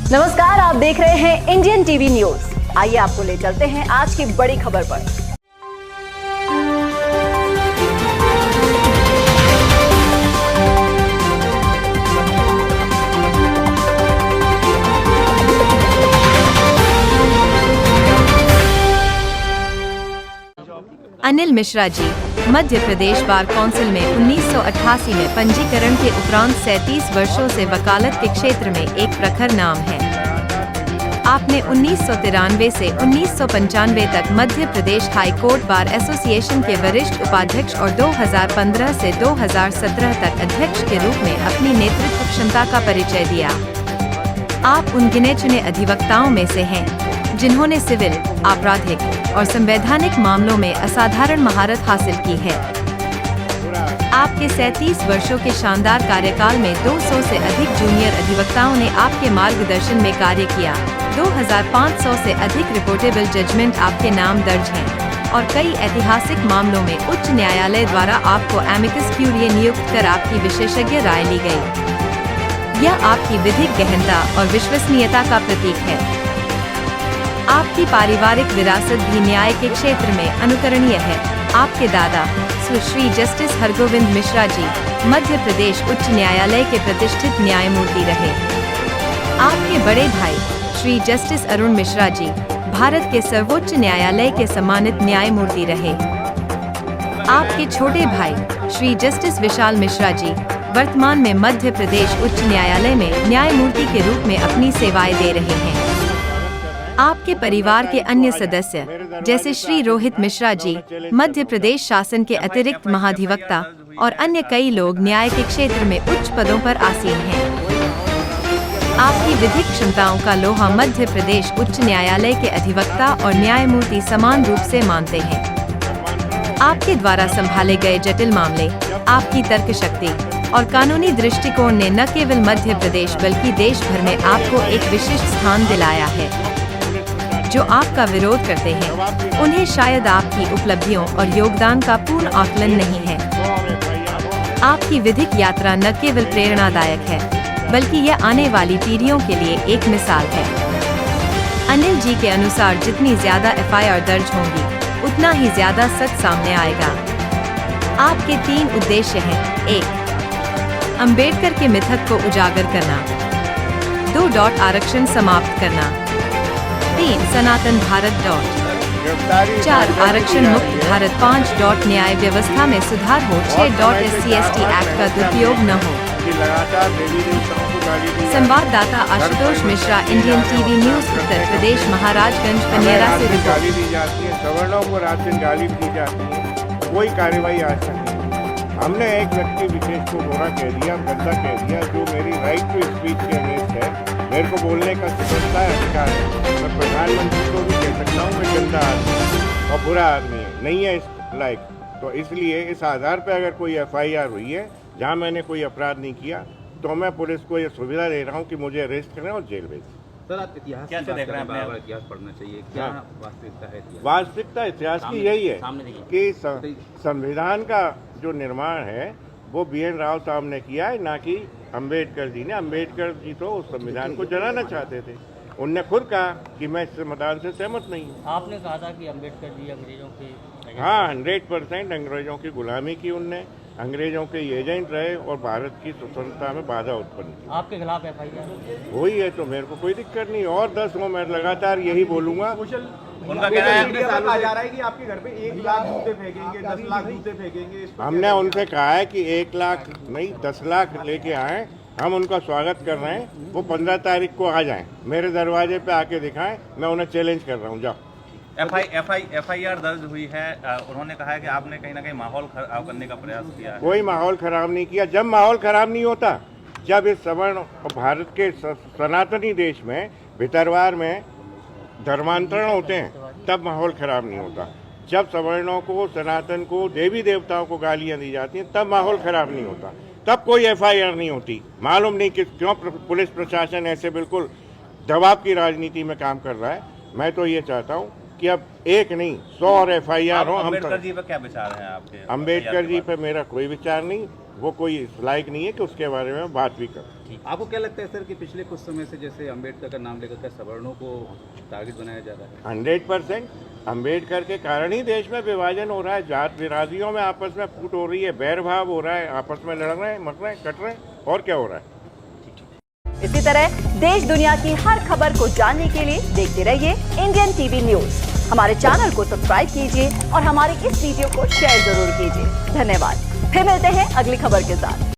नमस्कार, आप देख रहे हैं इंडियन टीवी न्यूज। आइए आपको ले चलते हैं आज की बड़ी खबर पर। अनिल मिश्रा जी मध्य प्रदेश बार काउंसिल में 1988 में पंजीकरण के उपरांत 37 वर्षों से वकालत के क्षेत्र में एक प्रखर नाम है। आपने 1993 से 1995 तक Madhya Pradesh high court bar association के वरिष्ठ उपाध्यक्ष और 2015 से 2017 तक अध्यक्ष के रूप में अपनी नेतृत्व क्षमता का परिचय दिया। आप उन गिने चुने अधिवक्ताओं में से हैं जिन्होंने सिविल, आपराधिक और संवैधानिक मामलों में असाधारण महारत हासिल की है। आपके 37 वर्षों के शानदार कार्यकाल में 200 से अधिक जूनियर अधिवक्ताओं ने आपके मार्गदर्शन में कार्य किया। 2500 से अधिक रिपोर्टेबल जजमेंट आपके नाम दर्ज हैं और कई ऐतिहासिक मामलों में उच्च न्यायालय द्वारा आपको एमिकस क्यूरिए नियुक्त कर आपकी विशेषज्ञ राय ली गई। यह आपकी विधिक गहनता और विश्वसनीयता का प्रतीक है। आपकी पारिवारिक विरासत भी न्याय के क्षेत्र में अनुकरणीय है। आपके दादा सुश्री जस्टिस हरगोविंद मिश्रा जी मध्य प्रदेश उच्च न्यायालय के प्रतिष्ठित न्यायमूर्ति रहे। आपके बड़े भाई श्री जस्टिस अरुण मिश्रा जी भारत के सर्वोच्च न्यायालय के सम्मानित न्यायमूर्ति रहे। आपके छोटे भाई श्री जस्टिस विशाल मिश्रा जी वर्तमान में मध्य प्रदेश उच्च न्यायालय में न्यायमूर्ति के रूप में अपनी सेवाएं दे रहे हैं। आपके परिवार के अन्य सदस्य जैसे श्री रोहित मिश्रा जी मध्य प्रदेश शासन के अतिरिक्त महाधिवक्ता और अन्य कई लोग न्याय के क्षेत्र में उच्च पदों पर आसीन हैं। आपकी विधिक क्षमताओं का लोहा मध्य प्रदेश उच्च न्यायालय के अधिवक्ता और न्यायमूर्ति समान रूप से मानते हैं। आपके द्वारा संभाले गए जटिल मामले, आपकी तर्क शक्ति और कानूनी दृष्टिकोण ने न केवल मध्य प्रदेश बल्कि देश भर में आपको एक विशिष्ट स्थान दिलाया है। जो आपका विरोध करते हैं उन्हें शायद आपकी उपलब्धियों और योगदान का पूर्ण आकलन नहीं है। आपकी विधिक यात्रा न केवल प्रेरणादायक है बल्कि यह आने वाली पीढ़ियों के लिए एक मिसाल है। अनिल जी के अनुसार जितनी ज्यादा एफआईआर दर्ज होंगी उतना ही ज्यादा सच सामने आएगा। आपके 3 उद्देश्य हैं। 1. अंबेडकर के मिथक को उजागर करना। 2. आरक्षण समाप्त करना। 3. सनातन भारत। 4. आरक्षण मुक्त भारत। 5. न्याय व्यवस्था में सुधार हो। 6. SC/ST एक्ट का दुरुपयोग न हो। संवाददाता Ashutosh Mishra, Indian TV news, Uttar Pradesh, Maharajganj, Paniyara से रिपोर्ट। सवर्णों को रात दिन गाली दी जाती है, कोई कार्रवाई आज तक नहीं। हमने एक व्यक्ति विशेष को बुरा कह दिया, गंदा कह दिया, जो मेरी राइट टू स्पीच के अगेंस्ट है। मेरे को बोलने का स्वतंत्रता अधिकार है। मैं प्रधानमंत्री को भी कह सकता हूँ मैं गंदा आदमी और बुरा आदमी नहीं है इस लायक। तो इसलिए इस आधार पर अगर कोई FIR हुई है जहाँ मैंने कोई अपराध नहीं किया तो मैं पुलिस को ये सुविधा दे रहा हूँ कि मुझे अरेस्ट करें और जेल भेजें। सर, आप इतिहास कैसे देख रहे हैं? अपने इतिहास पढ़ना चाहिए, क्या वास्तविकता है? वास्तविकता इतिहास की यही है कि संविधान का जो निर्माण है वो BN राव साहब ने किया है, ना कि अम्बेडकर जी ने। अम्बेडकर जी तो उस संविधान को जलाना चाहते थे। उनने खुद कहा कि मैं इस संविधान से सहमत नहीं हूँ। आपने कहा था कि अम्बेडकर जी अंग्रेजों के 100% अंग्रेजों की गुलामी की उनने, अंग्रेजों के एजेंट रहे और भारत की स्वतंत्रता में बाधा उत्पन्न की। आपके खिलाफ FIR वही है, तो मेरे को कोई दिक्कत नहीं। और 10 हो, मैं लगातार यही बोलूंगा। उनका कहना है जा रहा है कि आपके घर पे 1 लाख जूते फेंकेंगे, 10 लाख जूते फेंकेंगे। हमने उनसे कहा है कि 1 लाख नहीं 10 लाख लेके आए, हम उनका स्वागत कर रहे हैं। वो 15 तारीख को आ जाएं, मेरे दरवाजे पे आके दिखाएं, मैं उन्हें चैलेंज कर रहा हूँ। जाओ। FIR दर्ज हुई है। उन्होंने कहा है कि आपने कहीं ना कहीं माहौल खराब करने का प्रयास किया है। कोई माहौल खराब नहीं किया। जब माहौल खराब नहीं होता, जब इस सवर्ण और भारत के सनातनी देश में भितरवार में धर्मांतरण होते हैं तब माहौल खराब नहीं होता। जब सवर्णों को, सनातन को, देवी देवताओं को गालियां दी जाती हैं तब माहौल खराब नहीं होता, तब कोई FIR नहीं होती। मालूम नहीं कि क्यों पुलिस प्रशासन ऐसे बिल्कुल दबाव की राजनीति में काम कर रहा है। मैं तो ये चाहता हूँ कि अब एक नहीं 100 और FIR हो। अम्बेडकर जी पर क्या विचार है आपके? अम्बेडकर जी पर मेरा कोई विचार नहीं। वो कोई इस लायक नहीं है कि उसके बारे में बात भी करें। आपको क्या लगता है सर कि पिछले कुछ समय से जैसे अंबेडकर का नाम लेकर के सवर्णों को टारगेट बनाया जा रहा है? 100% अम्बेडकर के कारण ही देश में विभाजन हो रहा है, जात बिरादरियों में आपस में फूट हो रही है, बैर भाव हो रहा है, आपस में लड़ रहे हैं, मर रहे हैं, कट रहे हैं, और क्या हो रहा है। इसी तरह देश दुनिया की हर खबर को जानने के लिए देखते रहिए इंडियन टीवी न्यूज। हमारे चैनल को सब्सक्राइब कीजिए और हमारे इस वीडियो को शेयर जरूर कीजिए। धन्यवाद। फिर मिलते हैं अगली खबर के साथ।